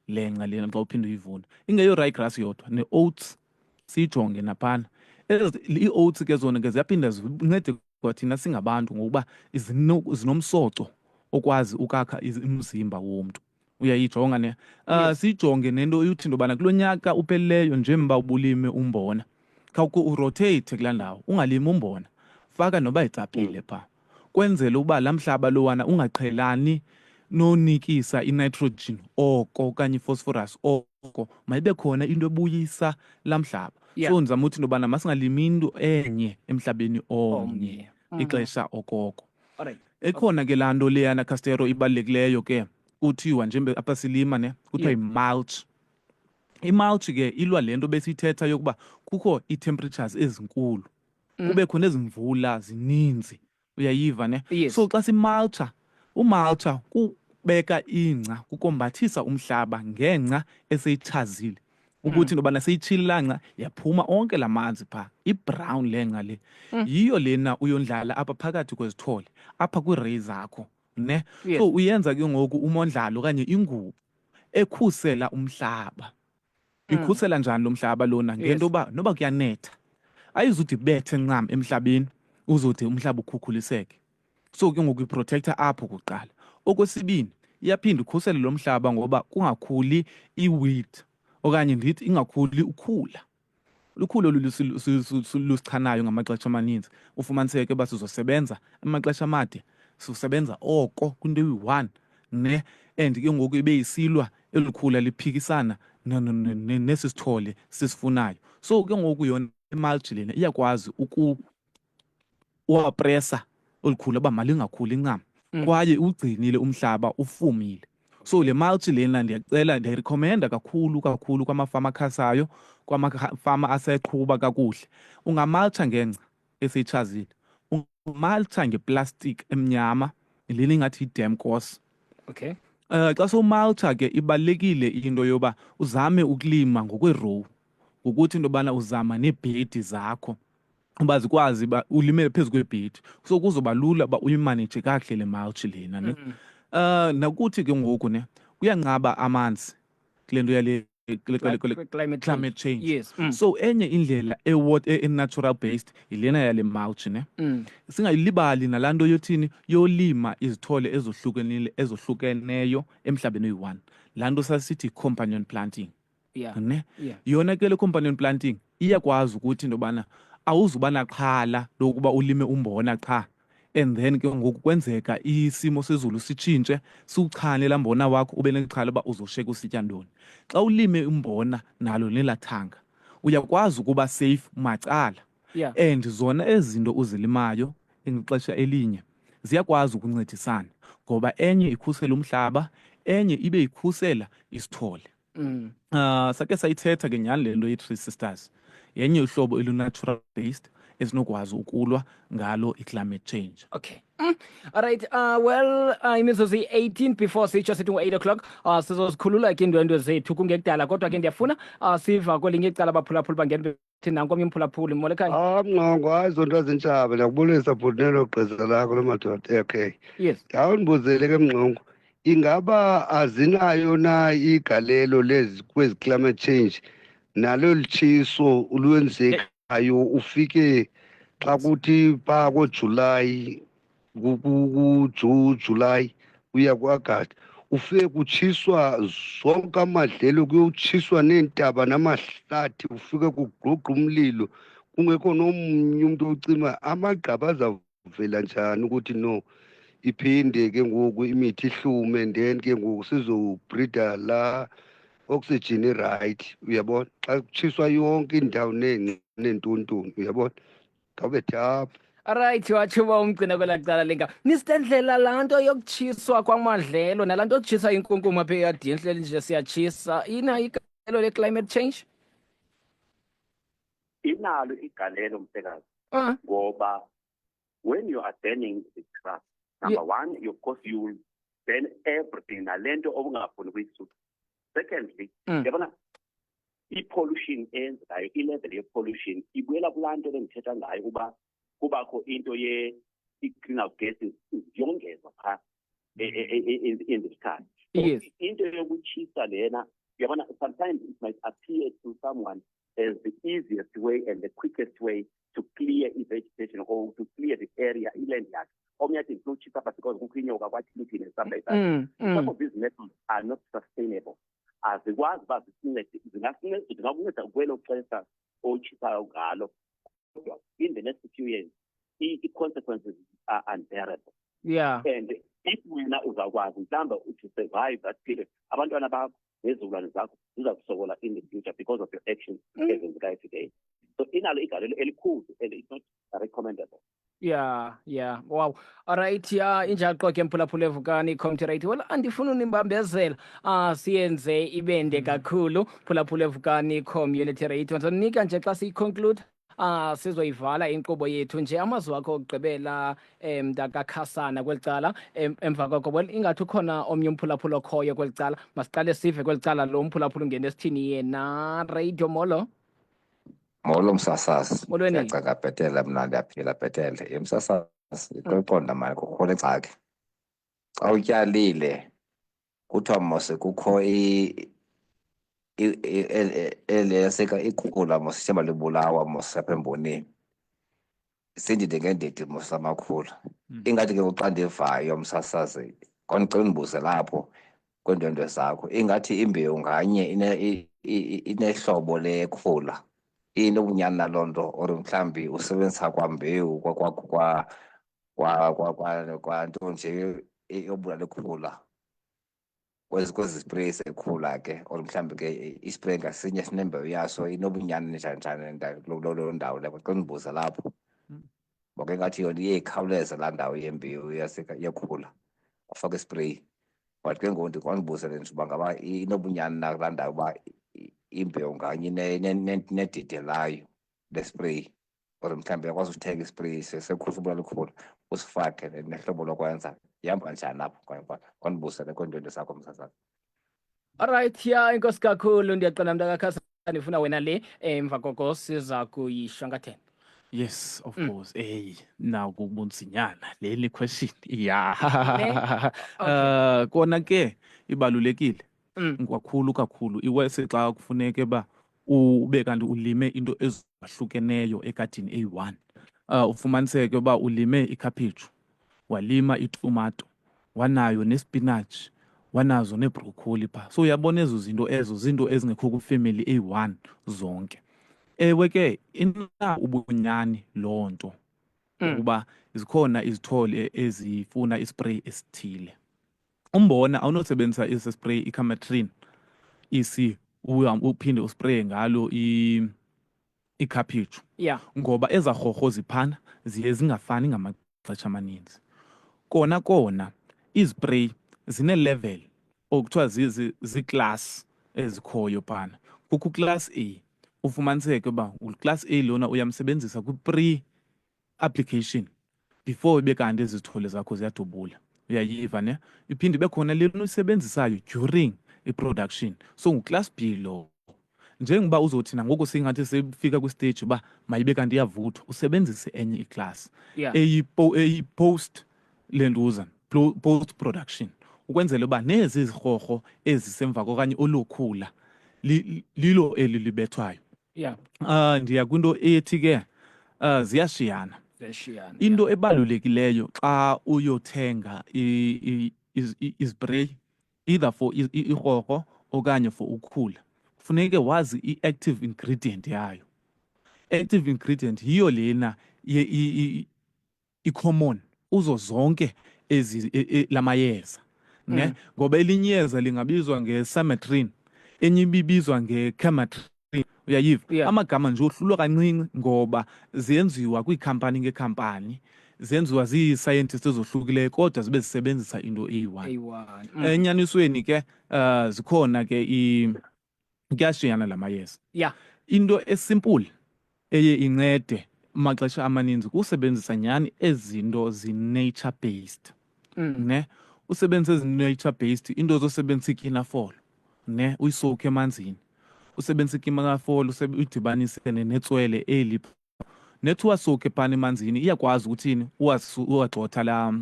le ngca lena xa uphinde uyivuna. Ingeyo ryegrass yodwa ne-oats siyijonge naphana. Ii-oats ke zona ke ziyaphinda zincede kwathina singabantu ngokuba zinomsoco okwazi ukakha umzimba womntu. Uyayijonga siyijonge nento uthi into yobana kulo nyaka upheleleyo njemba ubulime umbona khawukho urotate kulaa ndawo ungalimi umbona, faka noba itsapile pha kwenzele uba laa mhlaba lowana ungaqhelani nonikisa i-nitrogen oko okanye i-phosphorus oko, mayibe khona into ebuyisa laa mhlaba. So ndizama uthi into yobana masingalimi into enye emhlabeni omnye ixesha okoko. Ekhona ke laa nto leyana Castero ibalulekileyo ke kuthiwa njembe apha silima kuthiwa yi-mulch. I-mulch ke ilwa le nto besiyithetha yokuba kukho ii-temperatures ezinkulu, kubekho nezimvula zininzi. Uyayiva So xa simulcha, umulcha kubeka ingca, kukombathisa umhlaba ngengca eseyitshazile ukuthi into yobana seyitshile ngca yaphuma onke la manzi phaa, i-brown le ngca le. Yiyo lena uyondlala apha phakathi kwezithole apha kwii-ray zakho. So uyenza ke ngoku umondlalo okanye ingubo ekhusela umhlaba. Ikhusela njani lo mhlaba lona? Ngento yoba noba kuyanetha ayizuthi bethe ncam emhlabeni uzothi umhlaba ukhukhuliseke. So ke ngoku iprotector apho kuqala. Okwesibini iyaphinda ikhusele lo mhlaba ngoba kungakhuli i-weed okanye ndithi ingakhuli ukhula. Lukhula lusichanayo ngamaxesha amaninzi. Ufumaniseke uba sizosebenza amaxesha amade sisebenza oko kwinto eyi-1 and ke ngoku ibe isilwa elikhula liphikisana nesi sithole sisifunayo. So ke ngoku yona imulch lena iyakwazi uwapresa olukhula uba malingakhuli ncam kwaye ugcinile umhlaba ufumile. So le mulch lena ndiyayirekhomenda kakhulu kwamafama akhasayo, kwamafama aseqhuba kakuhle. Ungamulcha ngengca eseyitshazile, ungamulcha ngeplastic emnyama, lena ingathi yi-Demcos. Okay. Xa sowumulcha ke ibalulekile into yoba uzame ukulima ngokwerow, ngokuthi into yobana uzama neebhedi zakho uba zikwazi uba ulimele phezu kwebhedi. So kuzoba lula uba uyimaneje kakuhle le mulch lena. Nakuthi ke ngoku kuyanqaba amanzi kule nto yale climate change. Yes. So enye indlela natural based ilena yale mulch ne. Singayilibali nalanto yothini yolima izithole ezohlukeneyo emhlabeni oyi-1. Lanto sasithi companion planting. Yeah. Ne? Yeah. Yona ke le companion planting iyakwazi ukuthi into bana awuzuba naqhala lokuba ulime umbona qha. And then ke ngoku kwenzeka isimo sezulu sitshintshe siuchane lambona wakho ube nexhala ba uzosheka usitya ntoni. Xa ulime umbona nalo nelathanga uyakwazi ukuba safe macala. Yeah. And zona ezinto uzilimayo ngexesha elinye ziyakwazi ukuncedisana ngoba enye ikhusela umhlaba enye ibe ikhusela isithole. Sake sayithetha ke nyani lento ye-Three Sisters yenye uhlobo natural based esinokwazi ukulwa ngalo i-climate change. Okay. All right. Well, imizuzu 18 before sitsho sithi 8 o'clock. Sizozikhulula ke indwendwe zethu kungekudala kodwa ke ndiyafuna siva kwelinye icala abaphulaphuli bangena nanko omnye umphulaphuli Molekani. Mnqongo hayi zonto ezintshaba ndiyakubulisa bhuti nelo gqiza lakho lamadoda. Okay. Yes. Ndiyawundibuzele ke Mnqongo, ingaba azinayo na igalelo lezi kwezi climate change nalo litshiso olwenzekayo ufike xa kuthi phaa koJulayi kuJulayi uya kuAgasti ufike kutshiswa zonke amadlelo kuyotshiswa neentaba namahlathi ufike kugqugqa umlilo kungekho nomnye umuntu ocima amagqaba azavela njani ukuthi no iphinde ke ngoku imithi ihlume and then ke ngoku sizobreeda la oxygen right uyabona xa kutshiswa yonke indawo neentontoni uyabona ngawube thapha. Alright, watshuba umgcina kwelaa cala linga. Mr. Ndlela, laa nto yokutshiswa kwamadlelo nalaa nto yokutshisa inkunkuma apha eyadini hleli nje siyatshisa inayo igalelo le-climate change? Inalo igalelo mhlekazi. Ngoba when you are burning the grass, number one, of course you will burn everything nalento obungafuni ukuyisusa. Secondly, yabona i-pollution eyenzekayo, i-level ye-pollution ibuyela kulaa nto bendithetha ngayo uba kubakho into i-greenhouse gases ziyongezwa phaa in the sky. Yes. Into yokutshisa lena yabona sometimes it might appear to someone as the easiest way and the quickest way to clear vegetation or to clear the area, iland yakhe. Omnye athi ngizotshisa but because kukho inyoka kwathilithini and stuff like that. Some of these methods are not sustainable. Azikwazi uba zingakunceda kwelo xesha otshisayo ngalo. In the next few years, the consequences are unbearable. Yeah. And if wena uzakwazi mhlawumbe to survive that period, abantwana bakho nezizukulwane zakho zizakusokola in the future because of your actions ezenzekayo today. So inalo igalelo elikhulu and it's not recommendable. Yeah. Wow. All right. Yeah, injalo ke mphulaphula evukani community right. Well, andifuna unimbambezela. Siyenze ibende kakhulu mphulaphula evukani community right. Ndizonika nje xa siyiconclude. Sizoyivala inkqubo yethu nje amazwi akho okugqibela mntakakhasana kwelicala emva koko well ingathi ukhona omnye umphulaphula okhoyo kwelicala masiqale sive kwelicala lo mphulaphula ungene esithini yena Radio Molo. Molo msasazi. Molweni. Ndiyacaca bhetele mna ndiyaphila bhetele. Msasazi iqoqonda mali kukhona ingxaki. Xa utyalile kuthiwa mose kukho eleseka ikhula mos sithemba libulawa mos apha emboneni sindide ngendidi mos amakhula ingathi ke xa ndivayo msasazi kondicela ndibuze lapho kweendwendwe zakho ingathi imbewu nganye inehlobo lekhula inobunyani naloo nto or mhlawumbi usebenzisa kwambewu kwanto nje yobulala ikhula kwezi spray sekhula ke or mhlawumbi ke ispray ngasinye sinembewu yaso inobunyani njani loo ndawo leyo xa ndibuza lapho ngoba ingathi yona iye ikhawuleze laa ndawo yembewu yekhula ufake ispray but ke ngoku ndikwandibuzele nje uba ngaba inobunyani na kulaa ndawo uba imbewu nganye nedide layo lespray or mhlawumbi uyakwazi uthenga ispray sekhula ubulala ikhula usifake nehlobo lokwenza ihamba njani apho kwandibuzele kweendwendwe zakho msasazi. Alright, yeah, inkosi kakhulu ndiyaqonda mntakakhasana ndifuna wena le emva koko siza kuyishwankathela. Yes, of course. Hey, now kubunzinyana leli question. Yeah. Okay. Kona ke ibalulekile kakhulu iwese xa kufuneke ba ube kanti ulime into ezahlukeneyo egadini eyi-1. Ufumaniseke uba ulime ikhaphetshu, walima itumato, wanayo nespinatshi, wanazo nebrokholi phaa. So uyabona ezo zinto ezingekho kwifemeli eyi-1 zonke. Ewe ke ina ubunyani loo nto ukuba zikhona izithole ezifuna ispray esithile. Umbona awunosebenzisa isi spray icametrin uphinde uspray ngalo ikhaphetshu, ngoba ezarhorho ziphana ziye zingafani ngamaxesha amaninzi. Kona ispray zine-level okuthiwa zii-class ezikhoyo phana. Kukho uclass A, ufumaniseke uba uclass A lona uyamsebenzisa kwi-pre-application before ibe kanti ezi zithole zakho ziyadubula. Uyayiva ne? Iphinde ibe khona lena uyisebenzisayo during i-production. So nguclass B lo. Njengoba uzothi nangoku singathi sefika kwistage uba mayibe kanti iyavuthwa, usebenzise enye iclass eyi-post lentuza, post production, ukwenzela uba nezi zirhorho ezisemva okanye olukhula lilo eli libethwayo. Ndiya kwinto ethi ke ziyashiyana. Into ebalulekileyo xa uyothenga ispray either for irhorho okanye for ukhula, kufuneke wazi i-active ingredient yayo. Active ingredient yiyo lena i-common uzo zonke lamayeza, ne? Ngoba elinye iyeza lingabizwa nge-Sametrin, enye ibibizwa nge-Cametrin. Uyayiva? Amagama nje ohlulwa kancinci ngoba zenziwa kwiikhampani ngekhampani, zenziwa zii-scientists ezohlukileyo kodwa zibe zisebenzisa into eyi-1. Enyanisweni ke zikhona ke kuyashiyana la mayeza. Into esimple eye incede amaxesha amaninzi kusebenzisa nyhani ezinto zi-nature based, ne? Usebenzisa ezi-nature based, into zosebenzisa ikinafol, ne? Uyisowukhe emanzini, usebenzisa ikinafol, uyidibanise netswele eli, nethi uwasowukhe phana emanzini iyakwazi ukuthini uwagxotha la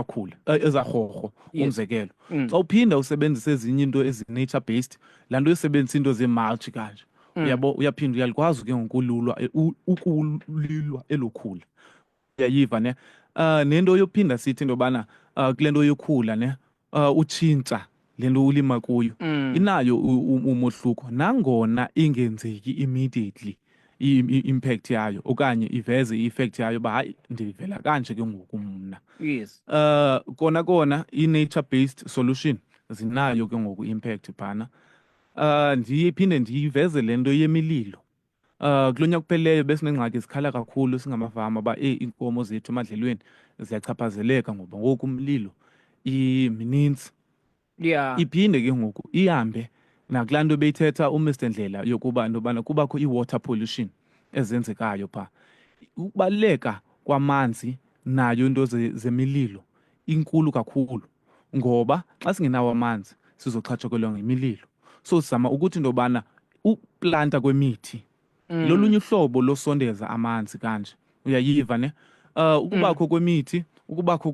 khula ezarhorho. Umzekelo xa uphinda usebenzisa ezinye into ezi-nature based, laa nto uyosebenzisa into ze-mulch kanje, uyabo, uyaphinda uyalikwazi ke ukulilwa elo khula. Uyayiva ne? Nento yophinda sithi into yobana kule nto yokhula ne, utshintsha le nto ulima kuyo inayo umohluko, nangona ingenzeki immediately i-impact yayo okanye iveze i-effect yayo uba hayi ndivela kanje ke ngoku mna. Kona i-nature based solution zinayo ke ngoku impact phana. Ndiphinde ndiyiveze le nto yemililo. Kulo nyaka kuphelileyo besinengxaki zikhala kakhulu singamafama uba iinkomo zethu emadlelweni ziyachaphazeleka ngoba ngoku umlilo mininzi. Iphinde ke ngoku ihambe nakulaa nto beyithetha uMr Ndlela yokuba into yobana kubakho i-water pollution ezenzekayo phaa. Ukubaluleka kwamanzi nayo into zemililo inkulu kakhulu, ngoba xa singenawo amanzi sizoxhatshakelwa ngemililo. So sizama ukuthi into yobana uplanta kwemithi lolunye uhlobo losondeza amanzi kanje. Uyayiva ne? Ukubakho kwemithi, ukubakho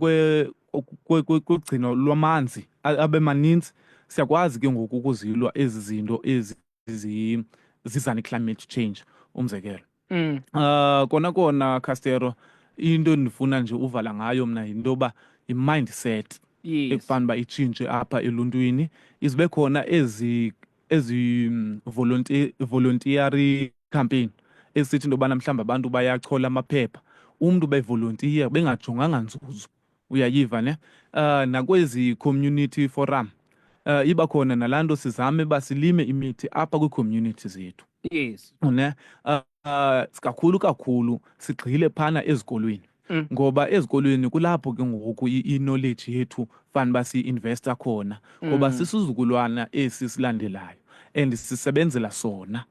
kwegcino lwamanzi abe maninzi, siyakwazi ke ngoku ukuzilwa ezi zinto ziza ne-climate change, umzekelo. Kona Castero, into endifuna nje uvala ngayo mna yinto yoba i-mindset ekufana uba itshintshe apha eluntwini. Izibe khona ezi voluntary campaign esithi into yobana mhlawumbi abantu bayachola amaphepha, umntu bevolontiya bengajonganga nzuzo. Uyayiva ne? Nakwezi community forum iba khona nalaa nto sizame uba silime imithi apha kwii-community zethu. Ne? Kakhulu sigxile phana ezikolweni, ngoba ezikolweni kulapho ke ngoku i-knowledge yethu fana uba siyi-investa khona, ngoba sisizukulwana esi silandelayo and sisebenzela sona.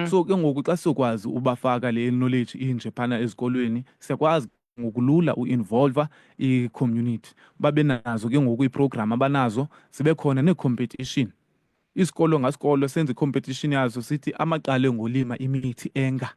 So ke ngoku xa siyokwazi ubafaka le knowledge inje phana ezikolweni, siyakwazi ngokulula u-involva i-community, babe nazo ke ngoku iiprogram abanazo, zibe khona nee-competition. Isikolo ngasikolo senze i-competition yazo sithi amaqale ngolima imithi enga.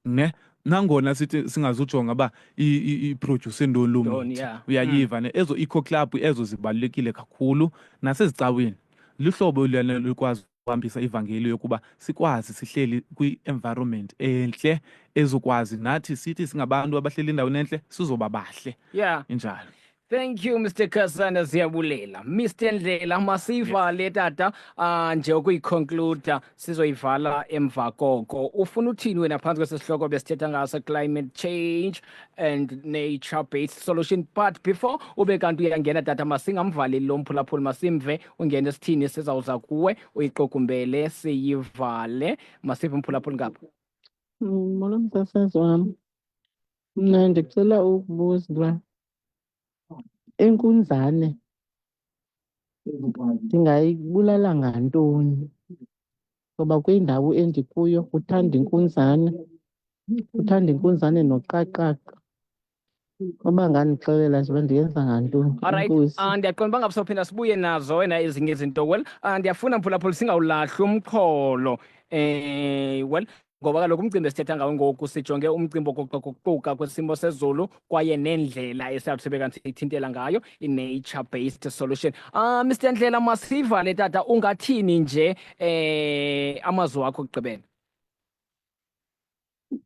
ne nangona sithi singazujonga ba i-produce Ntoni, ndolumi yeah. uyayiva ne ezo eco club ezo zibalulekile kakhulu nasezicaweni lihlobo lena likwazi ukuhambisa ivangeli yokuba sikwazi sihleli kwi-environment enhle ezokwazi nathi sithi singabantu abahleli endaweni enhle sizoba bahle Yeah. injalo. Thank you, Mr. Kasana, siyabulela. Mr. Ndlela, masivale tata, nje ukuyiconclude sizoyivala emva koko. Ufuna uthini wena phansi kwesisihloko besithetha ngaso climate change and nature-based solution? But before ube kanti uyangena tata, masingamvaleli lo mphulaphuli, masimve ungene esithini sizawuza kuwe uyiqukumbele siyivale. Masive umphulaphuli ngapha. Molo msasazi wami, mna ndicela ukubuza inkunzane ndingayibulala ngantoni? Ngoba kwindawo endikuyo kuthanda inkunzane noqaqaqa. Uba nganixelela nje uba ndiyenza ngantoni. Alright, Enkosi. ndiyaqonda uba ngabusophinda sibuye nazo wena ezinye izinto. Well, ndiyafuna mphulaphuli singawulahli umxholo. Well, ngoba kaloku umcimbi esithetha ngawo ngoku sijonge umcimbi wokuququka kwesimo sezulu kwaye nendlela esiyawuthi sibe kanti ithintela ngayo i-nature-based solution. Mr. Ndlela, masivale tata, ungathini nje amazwi wakho okugqibela?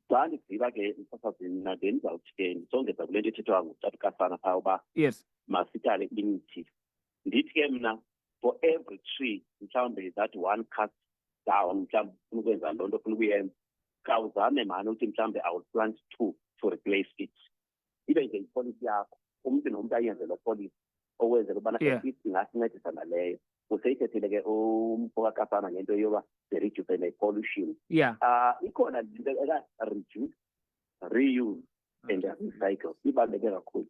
Xa ndigqiba ke msasazini mna ndizawuthi ke ndisongeza kule nto ethethwa ngutata Kasana phaa uba Yes. masitale imithi. Ndithi ke mna for every tree mhlawumbe that one cut down mhlawumbe ufuna ukwenza loo nto ufuna ukuyenza khawuzame mani ukuthi mhlawumbe I will plant 2 to replace it. Ibe nje ipolicy yakho umuntu nomuntu ayenze lo policy okwenzela ubana ingasincedisa naleyo. Useyithethile ke umfoka Kasana ngento yoba the-reduce ne-pollution. Yeah. Ikhona into reduce, reuse and recycle. Ibaluleke kakhulu.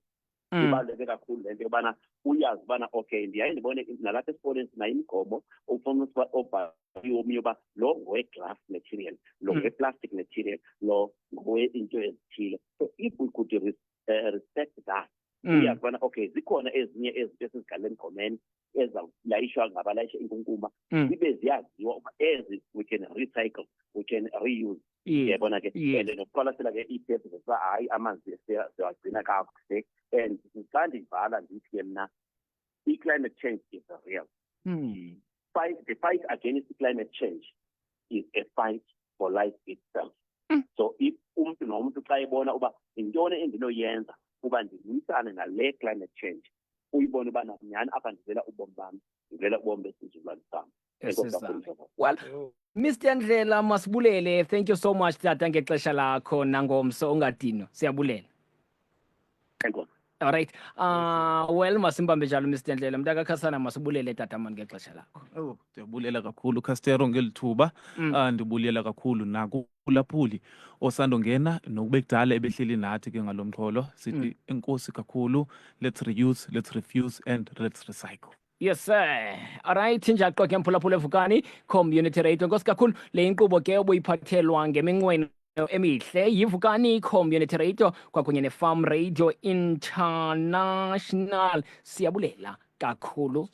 Ibaluleke kakhulu lento yobana uyazi ubana okay ndiyaye ndibone nalapha esikoleni sinayo imigomo ufuna obhaliwe yoba lo ngowe-glass material, lo ngowe-plastic material, lo ngowe-into ezithile. So if we could respect that, uyazi ubana okay zikhona ezinye ezinto esizigalele emgomeni ezawulayishwa ngabalayisha inkunkuma zibe ziyaziwa uba ezi we can recycle, we can reuse. Yabona ke and nokuqwalasela ke iiphepha zokuba hayi amanzi siyawagcina kakuhle. And xa ndivala ndithi ke mna i-climate change is real. The fight against climate change is a fight for life itself. So if umuntu nomuntu xa ebona uba yintoni endinoyenza uba ndimisane nale climate change, uyibone uba nyhani apha ndivela ubomi bami, ndivela ubomi besizukulwane sami. Well, Mr. Ndlela, masibulele. Thank you so much tata ngexesha lakho nangomso ungadinwa. Siyabulela. Enkosi. All right. Well, masimbambe njalo Mr. Ndlela. Mntaka Kasana, masibulele tata mani ngexesha lakho. Oh, ndiyabulela kakhulu Castero ngelithuba. Ndibulela kakhulu nakuphulaphuli osandongena nokube kudala ebehleli nathi ke ngalomxholo. Sithi enkosi kakhulu. Let's reuse, let's refuse and let's recycle. Yes sir. All right, njaqo ke mphulaphula evukani community radio. Nkosi kakhulu le inkqubo ke obuyiphathelwa ngeminqweno emihle yivukani community radio kwakunye ne-Farm Radio International. Siyabulela kakhulu.